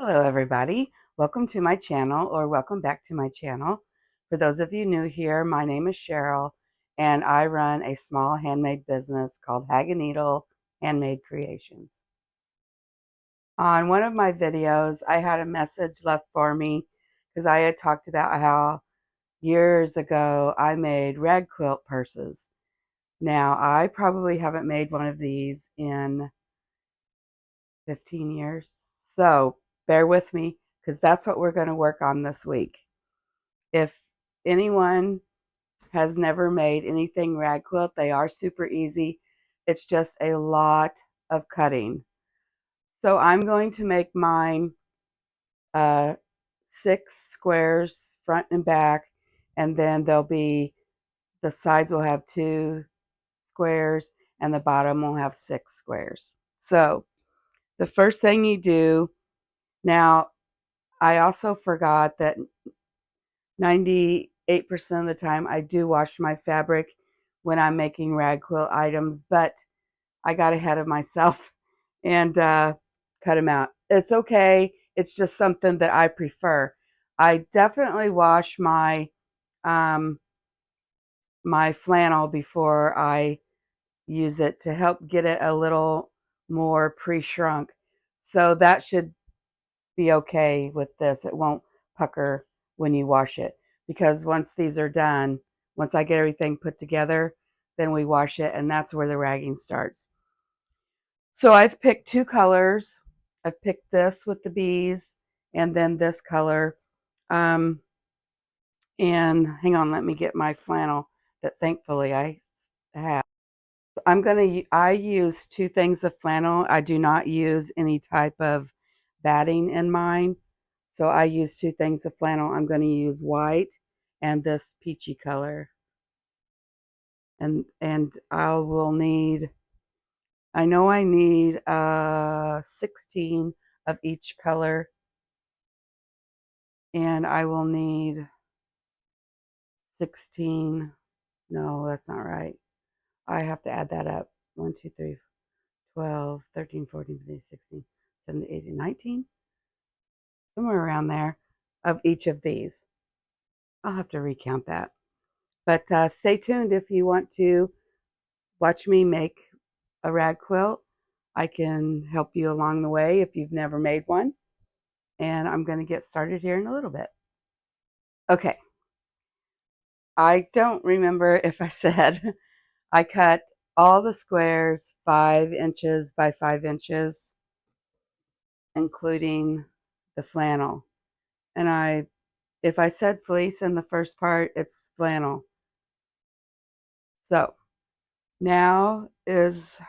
Hello everybody, welcome to my channel, or welcome back to my channel. For those of you new here, my name is Cheryl and I run a small handmade business called Hag-a-needle Handmade Creations. On one of my videos I had a message left for me because I had talked about how years ago I made rag quilt purses. Now I probably haven't made one of these in 15 years, so bear with me because that's what we're going to work on this week. If anyone has never made anything rag quilt, they are super easy. It's just a lot of cutting. So I'm going to make mine 6 squares front and back, and then the sides will have 2 squares and the bottom will have 6 squares. So the first thing you do, now I also forgot that 98% of the time I do wash my fabric when I'm making rag quilt items, but I got ahead of myself and cut them out. It's okay. It's just something that I prefer. I definitely wash um, my flannel before I use it to help get it a little more pre-shrunk. So that should be okay with this. It won't pucker when you wash it, because once these are done, once I get everything put together, then we wash it, and that's where the ragging starts. So I've picked 2 colors. I've picked this with the bees and then this color. Um, and hang on, let me get my flannel that thankfully I have. I use 2 things of flannel. I do not use any type of batting in mine. So I use 2 things of flannel. I'm going to use white and this peachy color. And I know I need 16 of each color, and I will need 16. No, that's not right. I have to add that up. 1, 2, 3, 12, 13, 14, 15, 16, 17, 18, 19, somewhere around there, of each of these. I'll have to recount that. But stay tuned if you want to watch me make a rag quilt. I can help you along the way if you've never made one. And I'm going to get started here in a little bit. Okay, I don't remember if I said I cut all the squares 5 inches by 5 inches, including the flannel. And if I said fleece in the first part, it's flannel. So now is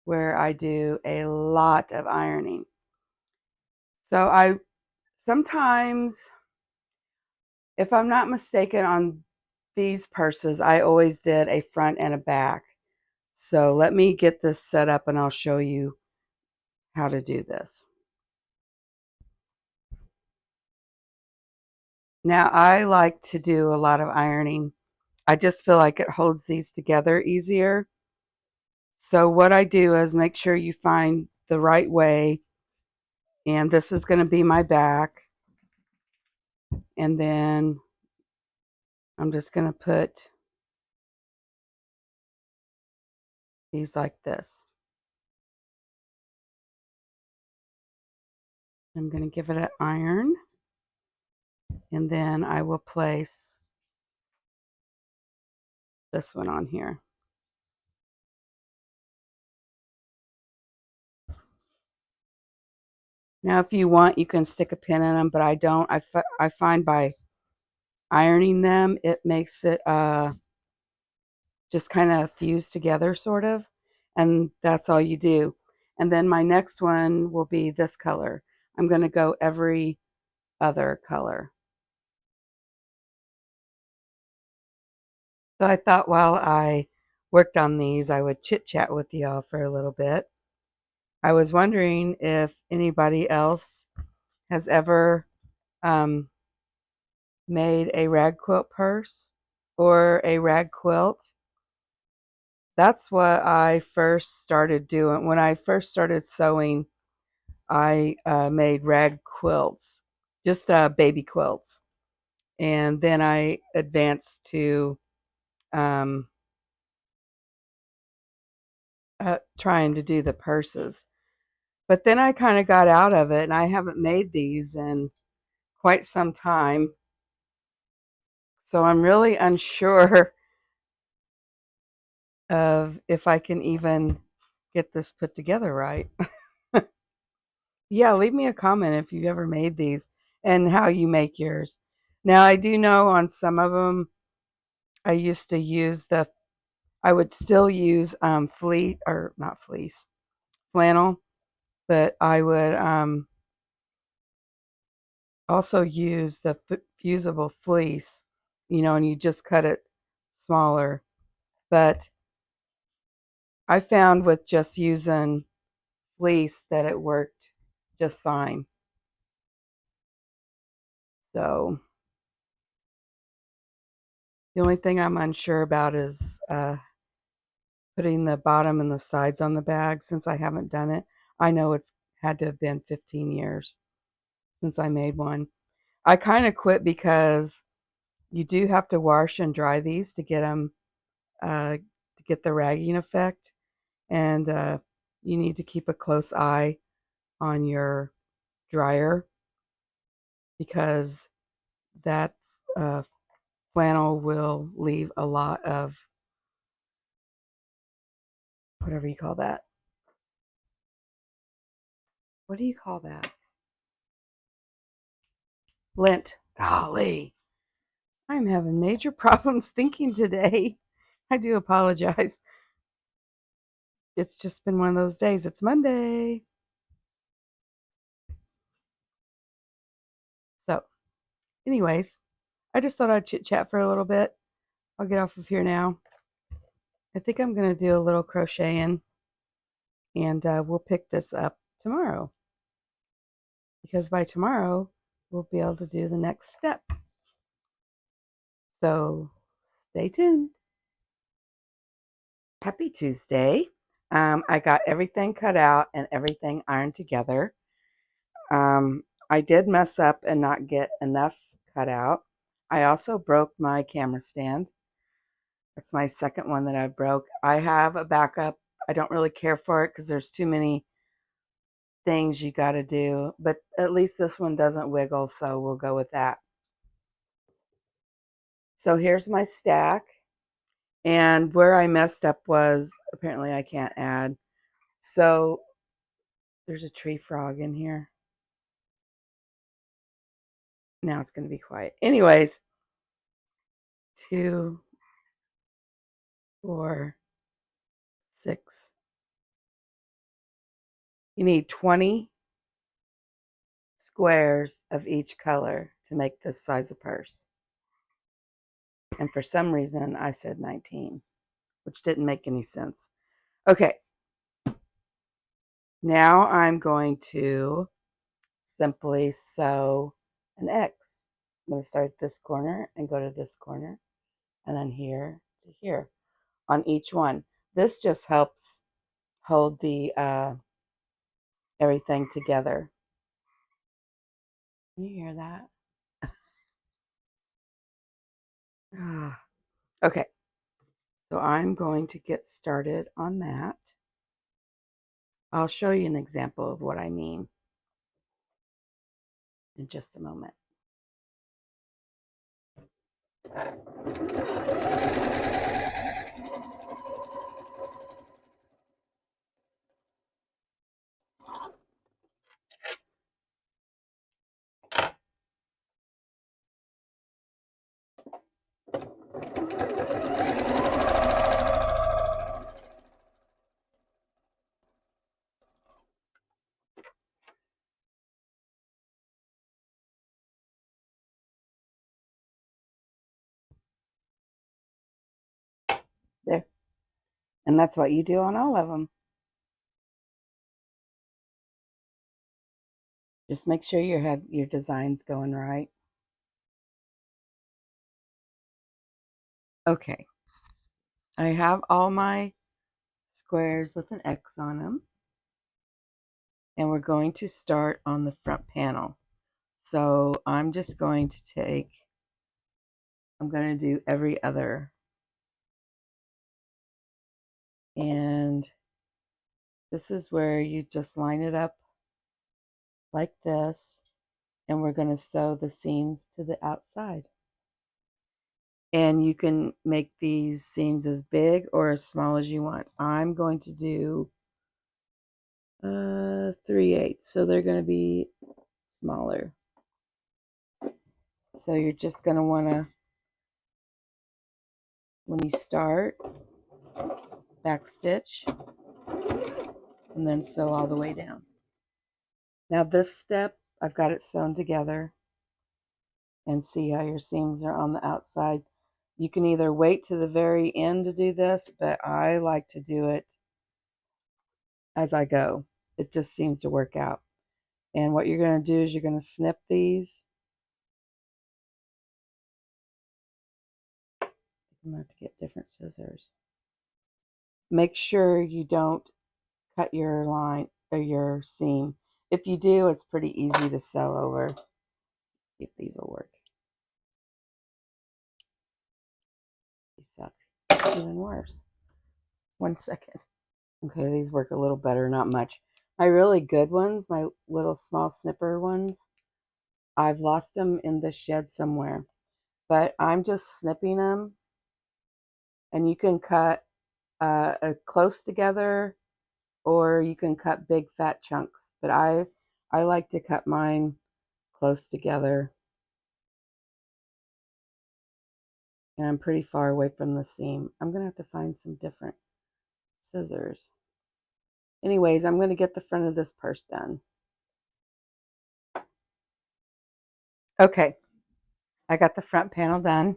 where I do a lot of ironing. So I sometimes, if I'm not mistaken, on these purses, I always did a front and a back. So let me get this set up and I'll show you how to do this. Now, I like to do a lot of ironing. I just feel like it holds these together easier. So what I do is make sure you find the right way. And this is going to be my back. And then I'm just going to put these like this. I'm going to give it an iron. And then I will place this one on here. Now, if you want, you can stick a pin in them, but I don't. I find by ironing them, it makes it just kind of fuse together, sort of. And that's all you do. And then my next one will be this color. I'm going to go every other color. So I thought while I worked on these, I would chit chat with y'all for a little bit. I was wondering if anybody else has ever um, made a rag quilt purse or a rag quilt. That's what I first started doing. When I first started sewing, I made rag quilts, just baby quilts. And then I advanced to um, trying to do the purses. But then I kind of got out of it, and I haven't made these in quite some time. So I'm really unsure of if I can even get this put together right. Yeah, leave me a comment if you've ever made these and how you make yours. Now, I do know on some of them, I used to use I would still use fleece, or not fleece, flannel, but I would also use the fusible fleece, and you just cut it smaller. But I found with just using fleece that it worked just fine. So the only thing I'm unsure about is putting the bottom and the sides on the bag since I haven't done it. I know it's had to have been 15 years since I made one. I kind of quit because you do have to wash and dry these to get them to get the ragging effect, and you need to keep a close eye on your dryer because that uh, flannel will leave a lot of whatever you call that. What do you call that? Lint. Golly, I'm having major problems thinking today. I do apologize. It's just been one of those days. It's Monday. So, anyways, I just thought I'd chit chat for a little bit. I'll get off of here now. I think I'm going to do a little crocheting, and we'll pick this up tomorrow because by tomorrow we'll be able to do the next step. So, stay tuned. Happy Tuesday. I got everything cut out and everything ironed together. I did mess up and not get enough cut out. I also broke my camera stand. That's my second one that I broke. I have a backup. I don't really care for it because there's too many things you got to do, but at least this one doesn't wiggle, so we'll go with that. So here's my stack, and where I messed up was apparently I can't add. So there's a tree frog in here. Now it's going to be quiet. Anyways, 2, 4, 6. You need 20 squares of each color to make this size of purse. And for some reason, I said 19, which didn't make any sense. Okay, now I'm going to simply sew an X. I'm going to start at this corner and go to this corner, and then here to here on each one. This just helps hold the everything together. Can you hear that? Okay, so I'm going to get started on that. I'll show you an example of what I mean in just a moment. There. And that's what you do on all of them. Just make sure you have your designs going right. Okay. I have all my squares with an X on them. And we're going to start on the front panel. So I'm just going to I'm going to do every other. And this is where you just line it up like this. And we're going to sew the seams to the outside. And you can make these seams as big or as small as you want. I'm going to do 3/8, so they're going to be smaller. So you're just going to want to, when you start, back stitch and then sew all the way down. Now this step, I've got it sewn together, and see how your seams are on the outside. You can either wait to the very end to do this, but I like to do it as I go. It just seems to work out. And what you're going to do is you're going to snip these. I'm going to have to get different scissors. Make sure you don't cut your line or your seam. If you do, it's pretty easy to sew over. Let's see if these will work. These suck. Even worse. 1 second. Okay, these work a little better, not much. My really good ones, my little small snipper ones, I've lost them in the shed somewhere. But I'm just snipping them, and you can cut close together, or you can cut big fat chunks. But I like to cut mine close together, and I'm pretty far away from the seam. I'm gonna have to find some different scissors. Anyways, I'm gonna get the front of this purse done. Okay, I got the front panel done.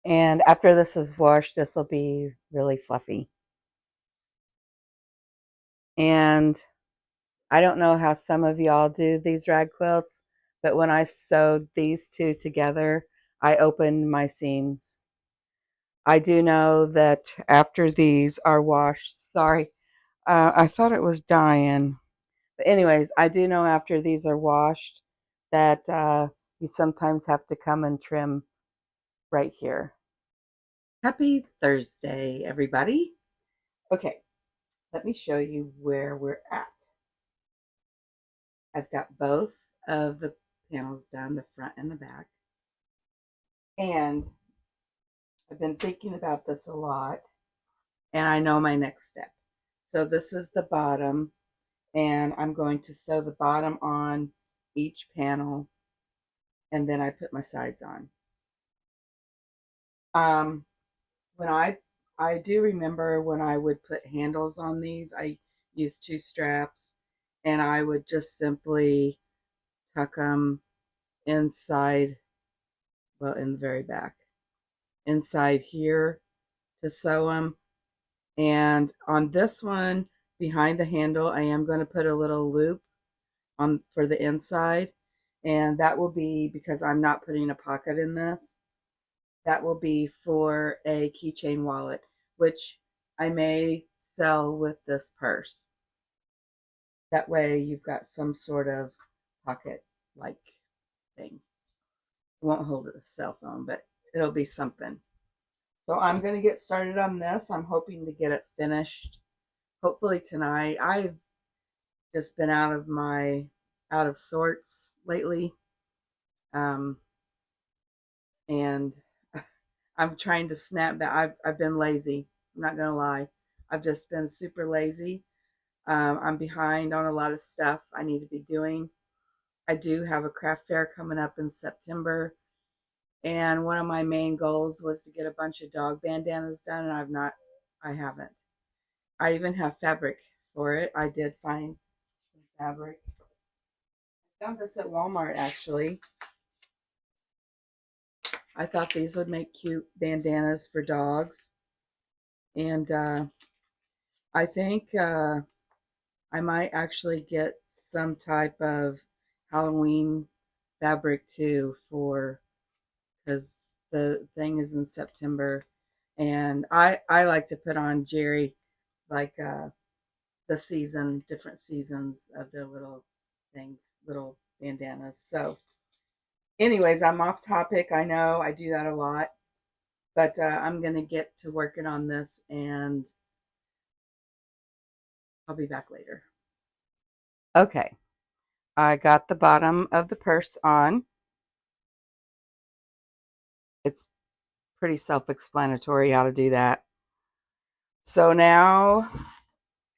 And after this is washed, this will be really fluffy. And I don't know how some of y'all do these rag quilts, but when I sewed these two together, I opened my seams. I do know that after these are washed, sorry, I thought it was dying. But anyways, I do know after these are washed that you sometimes have to come and trim right here. Happy Thursday, everybody. Okay, let me show you where we're at. I've got both of the panels done, the front and the back. And I've been thinking about this a lot, and I know my next step. So this is the bottom, and I'm going to sew the bottom on each panel, and then I put my sides on. When I do remember when I would put handles on these, I used 2 straps, and I would just simply tuck them inside, well, in the very back, inside here to sew them. And on this one, behind the handle, I am going to put a little loop on for the inside, and that will be because I'm not putting a pocket in this. That will be for a keychain wallet, which I may sell with this purse. That way you've got some sort of pocket like thing. It won't hold a cell phone, but it'll be something. So I'm going to get started on this. I'm hoping to get it finished hopefully tonight. I've just been out of sorts lately. Um, and I'm trying to snap back. I've been lazy. I'm not going to lie. I've just been super lazy. I'm behind on a lot of stuff I need to be doing. I do have a craft fair coming up in September. And one of my main goals was to get a bunch of dog bandanas done, and I haven't. I even have fabric for it. I did find some fabric. I found this at Walmart actually. I thought these would make cute bandanas for dogs. And I think I might actually get some type of Halloween fabric too, for because the thing is in September. And I like to put on Jerry like different seasons of the little things, little bandanas. So, anyways, I'm off topic. I know I do that a lot, but I'm gonna get to working on this, and I'll be back later. Okay, I got the bottom of the purse on. It's pretty self-explanatory how to do that. So now,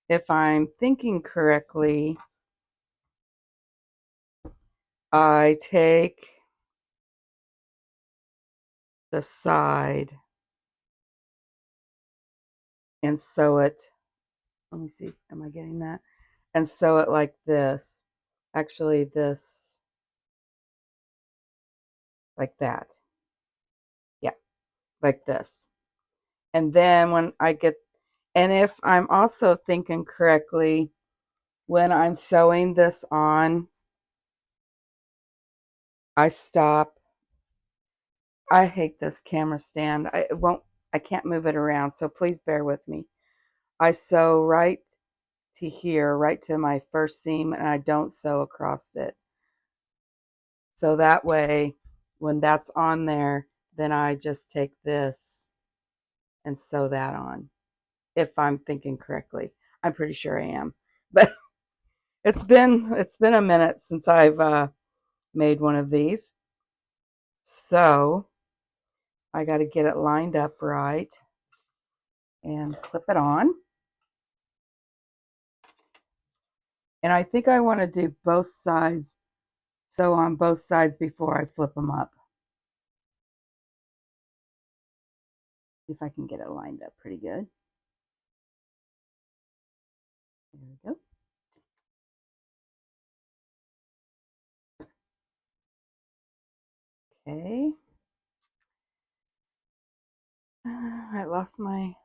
if I'm thinking correctly, I take the side and sew it. Let me see, am I getting that? And sew it like this. Actually, this, like that. Yeah, like this. And then when I get, and if I'm also thinking correctly, when I'm sewing this on, I stop. I hate this camera stand. I can't move it around, so please bear with me. I sew right to here, right to my first seam, and I don't sew across it. So that way, when that's on there, then I just take this and sew that on. If I'm thinking correctly, I'm pretty sure I am. But it's been a minute since I've made one of these, so I got to get it lined up right and clip it on. And I think I want to do both sides, sew on both sides before I flip them up. See if I can get it lined up pretty good. There we go. Okay. I lost my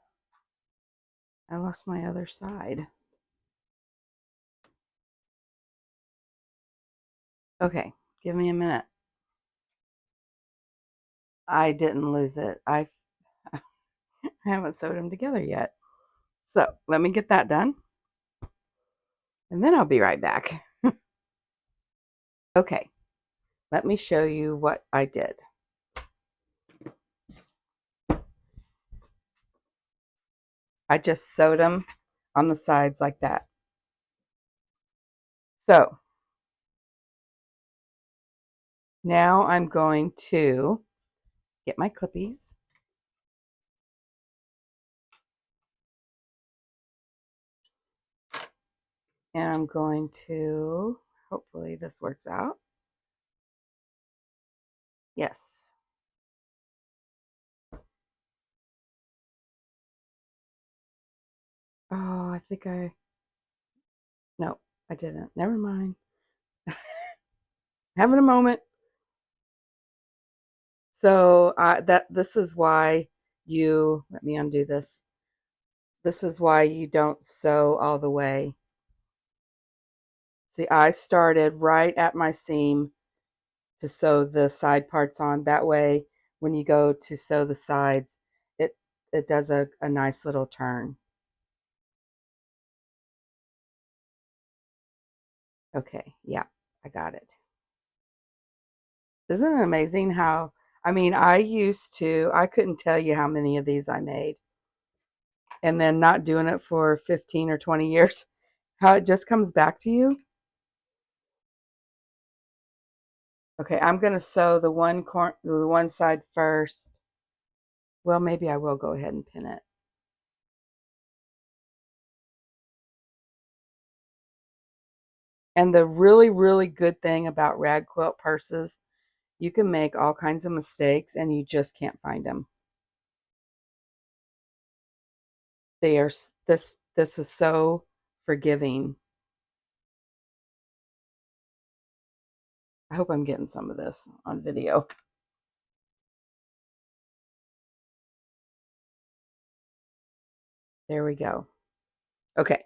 other side. Okay, give me a minute. I didn't lose it. I haven't sewed them together yet. So let me get that done, and then I'll be right back. Okay, let me show you what I did. I just sewed them on the sides like that. So now I'm going to get my clippies. And I'm going to, hopefully this works out. Yes. Oh, I think no, I didn't. Never mind. Having a moment. So this is why let me undo this. This is why you don't sew all the way. See, I started right at my seam to sew the side parts on. That way, when you go to sew the sides, it does a nice little turn. Okay, yeah, I got it. Isn't it amazing how, I mean, I couldn't tell you how many of these I made. And then not doing it for 15 or 20 years, how it just comes back to you. Okay, I'm going to sew the one side first. Well, maybe I will go ahead and pin it. And the really, really good thing about rag quilt purses, you can make all kinds of mistakes and you just can't find them. They are this is so forgiving. I hope I'm getting some of this on video. There we go. Okay,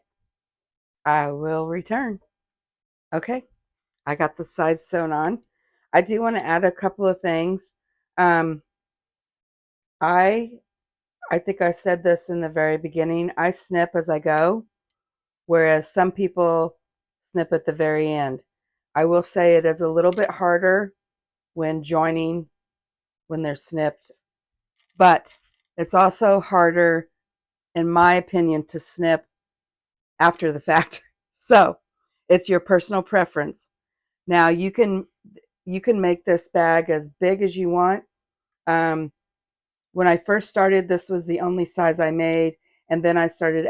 I will return. Okay, I got the sides sewn on. I do want to add a couple of things. Um, I I think I said this in the very beginning, I snip as I go, whereas some people snip at the very end. I will say it is a little bit harder when joining when they're snipped, but it's also harder, in my opinion, to snip after the fact. So it's your personal preference. Now you can make this bag as big as you want. Um, when I first started, this was the only size I made, and then I started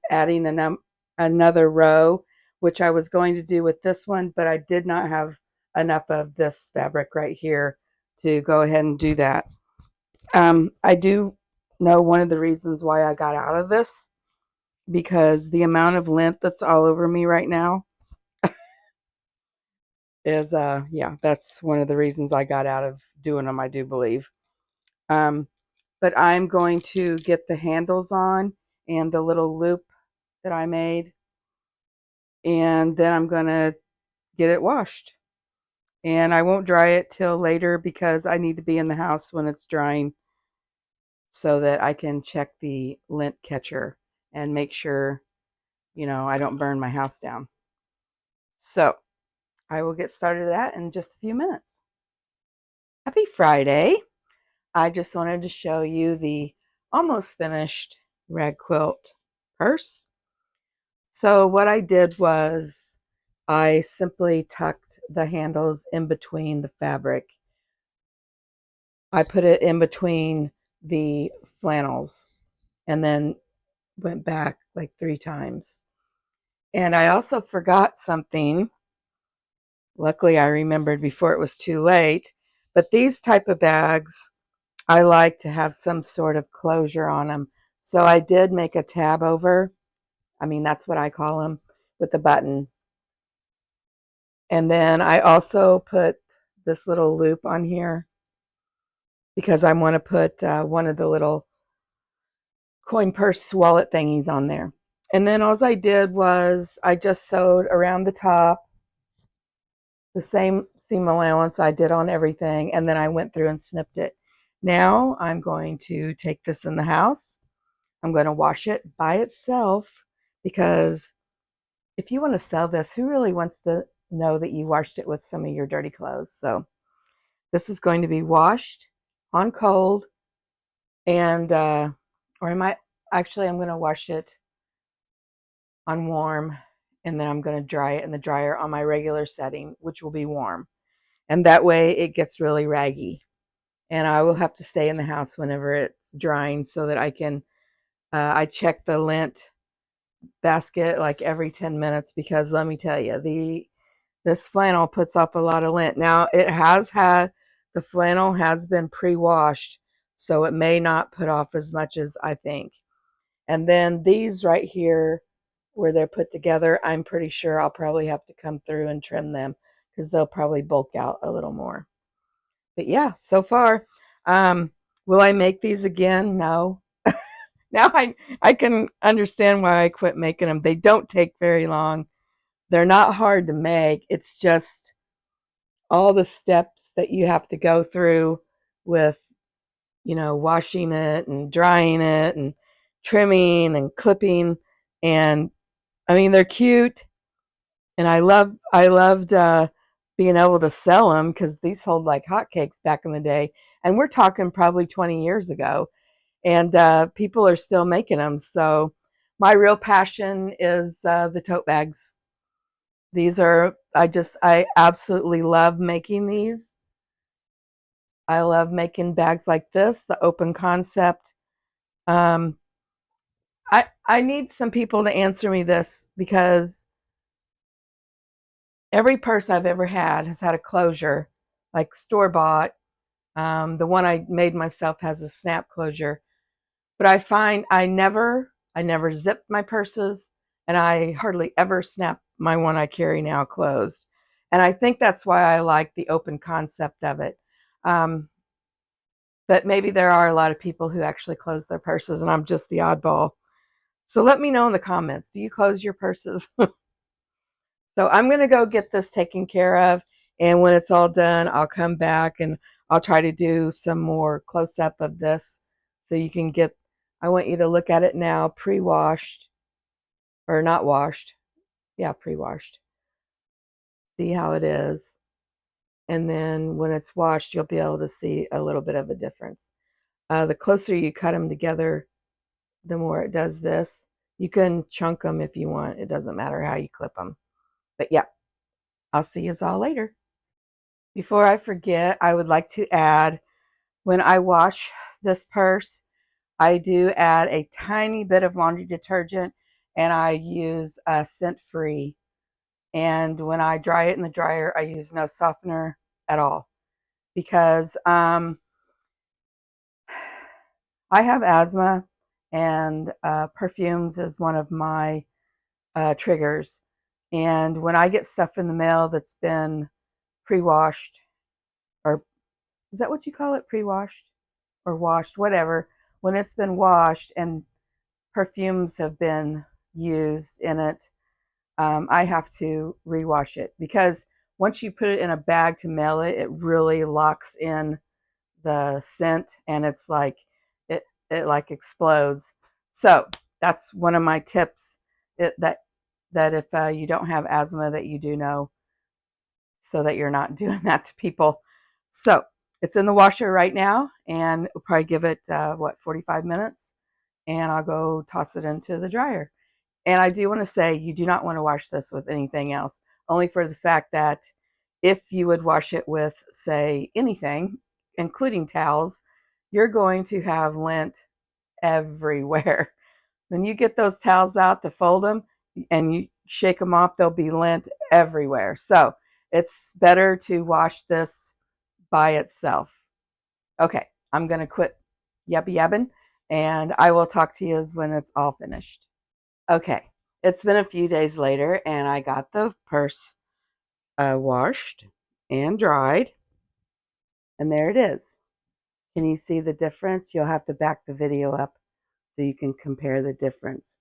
adding another row, which I was going to do with this one, but I did not have enough of this fabric right here to go ahead and do that. I do know one of the reasons why I got out of this, because the amount of lint that's all over me right now is yeah, that's one of the reasons I got out of doing them, I do believe. Um, but I'm going to get the handles on and the little loop that I made, and then I'm going to get it washed. And I won't dry it till later because I need to be in the house when it's drying so that I can check the lint catcher and make sure, I don't burn my house down. So I will get started at that in just a few minutes. Happy Friday. I just wanted to show you the almost finished rag quilt purse. So what I did was I simply tucked the handles in between the fabric. I put it in between the flannels and then went back like 3 times. And I also forgot something. Luckily, I remembered before it was too late. But these type of bags, I like to have some sort of closure on them. So I did make a tab over. I mean, that's what I call them, with the button. And then I also put this little loop on here because I want to put one of the little coin purse wallet thingies on there. And then all I did was I just sewed around the top the same seam allowance I did on everything, and then I went through and snipped it. Now I'm going to take this in the house. I'm going to wash it by itself, because if you want to sell this, who really wants to know that you washed it with some of your dirty clothes? So this is going to be washed on cold, and or I'm going to wash it on warm, and then I'm going to dry it in the dryer on my regular setting, which will be warm. And that way it gets really raggy. And I will have to stay in the house whenever it's drying so that I can, I check the lint basket like every 10 minutes, because let me tell you, this flannel puts off a lot of lint. Now the flannel has been pre-washed, so it may not put off as much as I think. And then these right here, where they're put together, I'm pretty sure I'll probably have to come through and trim them because they'll probably bulk out a little more. But yeah, so far, will I make these again? No. Now I can understand why I quit making them. They don't take very long. They're not hard to make. It's just all the steps that you have to go through with, washing it and drying it and trimming and clipping. And I mean, they're cute, and I loved being able to sell them, because these sold like hotcakes back in the day, and we're talking probably 20 years ago, and people are still making them. So my real passion is the tote bags. I absolutely love making these. I love making bags like this, the open concept. Um, I need some people to answer me this, because every purse I've ever had has had a closure, like store-bought. The one I made myself has a snap closure. But I find I never zip my purses, and I hardly ever snap my one I carry now closed. And I think that's why I like the open concept of it. Um, but maybe there are a lot of people who actually close their purses, and I'm just the oddball. So let me know in the comments. Do you close your purses? So I'm going to go get this taken care of. And when it's all done, I'll come back and I'll try to do some more close up of this so you can get I want you to look at it now, pre-washed, or not washed. Yeah, pre-washed. See how it is. And then when it's washed, you'll be able to see a little bit of a difference. The closer you cut them together, the more it does this. You can chunk them if you want. It doesn't matter how you clip them. But yeah, I'll see you all later. Before I forget, I would like to add, when I wash this purse, I do add a tiny bit of laundry detergent, and I use scent-free. And when I dry it in the dryer, I use no softener at all, because I have asthma, and perfumes is one of my triggers. And when I get stuff in the mail that's been pre-washed, or is that what you call it? Pre-washed or washed, whatever. When it's been washed and perfumes have been used in it, I have to rewash it, because once you put it in a bag to mail it, it really locks in the scent, and it's like it like explodes. So that's one of my tips, that if you don't have asthma, that you do know, so that you're not doing that to people. So it's in the washer right now, and we'll probably give it 45 minutes, and I'll go toss it into the dryer. And I do want to say, you do not want to wash this with anything else, only for the fact that if you would wash it with, say, anything, including towels, you're going to have lint everywhere. When you get those towels out to fold them and you shake them off, there'll be lint everywhere. So it's better to wash this by itself. Okay, I'm going to quit yabbing, and I will talk to you when it's all finished. Okay, it's been a few days later, and I got the purse washed and dried, and there it is. Can you see the difference? You'll have to back the video up so you can compare the difference.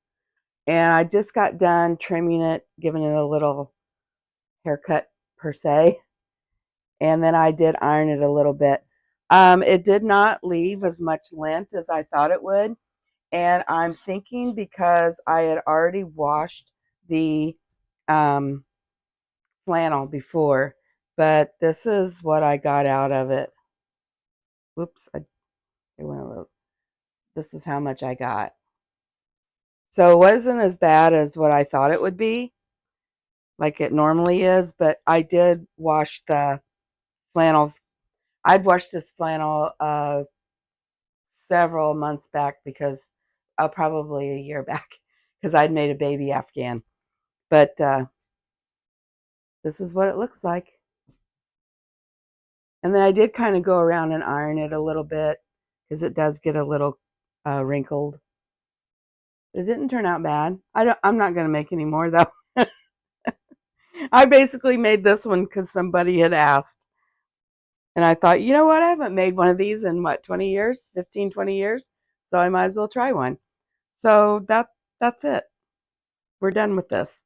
And I just got done trimming it, giving it a little haircut per se, and then I did iron it a little bit. It did not leave as much lint as I thought it would, and I'm thinking because I had already washed the um, flannel before, but this is what I got out of it. Whoops, I went a little. This is how much I got. So it wasn't as bad as what I thought it would be, like it normally is, but I did wash the flannel. I'd washed this flannel several months back, because probably a year back, because I'd made a baby Afghan. But this is what it looks like. And then I did kind of go around and iron it a little bit, because it does get a little wrinkled. It didn't turn out bad. I'm not going to make any more, though. I basically made this one because somebody had asked. And I thought, you know what? I haven't made one of these in, 20 years, 15, 20 years. So I might as well try one. So that's it. We're done with this.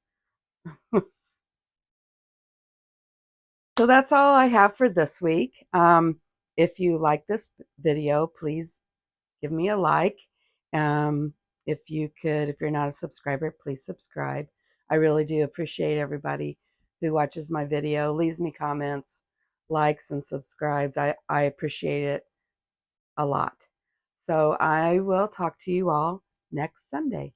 So that's all I have for this week. If you like this video, please give me a like. Um, if you're not a subscriber, please subscribe. I really do appreciate everybody who watches my video, leaves me comments, likes, and subscribes. I appreciate it a lot. So I will talk to you all next Sunday.